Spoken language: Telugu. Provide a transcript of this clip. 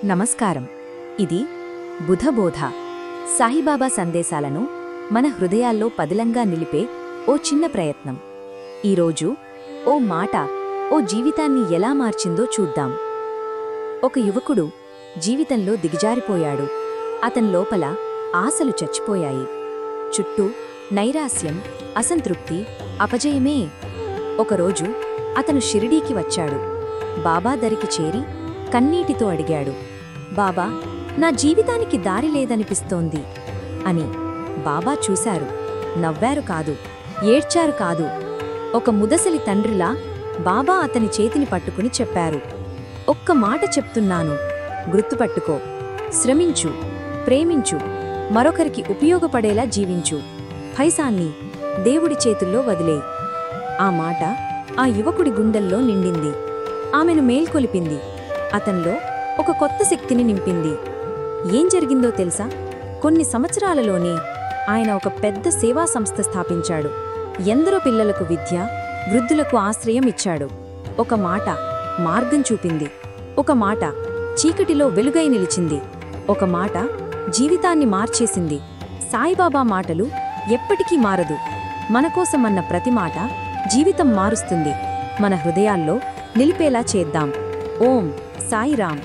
నమస్కారం. ఇది బుధబోధ సాయిబాబా సందేశాలను మన హృదయాల్లో పదిలంగా నిలిపే ఓ చిన్న ప్రయత్నం. ఈరోజు ఓ మాట ఓ జీవితాన్ని ఎలా మార్చిందో చూద్దాం. ఒక యువకుడు జీవితంలో దిగజారిపోయాడు. అతని లోపల ఆశలు చచ్చిపోయాయి. చుట్టూ నైరాస్యం, అసంతృప్తి, అపజయమే. ఒకరోజు అతను షిరిడీకి వచ్చాడు. బాబా దరికి చేరి కన్నీటితో అడిగాడు, బాబా, నా జీవితానికి దారి లేదనిపిస్తోంది అని. బాబా చూశారు, నవ్వారు కాదు, ఏడ్చారు కాదు. ఒక ముదసలి తండ్రిలా బాబా అతని చేతిని పట్టుకుని చెప్పారు, ఒక్క మాట చెప్తున్నాను, గుర్తుపట్టుకో. శ్రమించు, ప్రేమించు, మరొకరికి ఉపయోగపడేలా జీవించు. పైసాన్ని దేవుడి చేతుల్లో వదిలే. ఆ మాట ఆ యువకుడి గుండెల్లో నిండింది. ఆమెను మేల్కొలిపింది. అతన్లో ఒక కొత్త శక్తిని నింపింది. ఏం జరిగిందో తెలుసా? కొన్ని సంవత్సరాలలోనే ఆయన ఒక పెద్ద సేవా సంస్థ స్థాపించాడు. ఎందరో పిల్లలకు విద్య, వృద్ధులకు ఆశ్రయం ఇచ్చాడు. ఒక మాట మార్గం చూపింది. ఒక మాట చీకటిలో వెలుగై నిలిచింది. ఒక మాట జీవితాన్ని మార్చేసింది. సాయిబాబా మాటలు ఎప్పటికీ మారదు. మనకోసమన్న ప్రతి మాట జీవితం మారుస్తుంది. మన హృదయాల్లో నిలిపేలా చేద్దాం. ఓం సాయిరాం.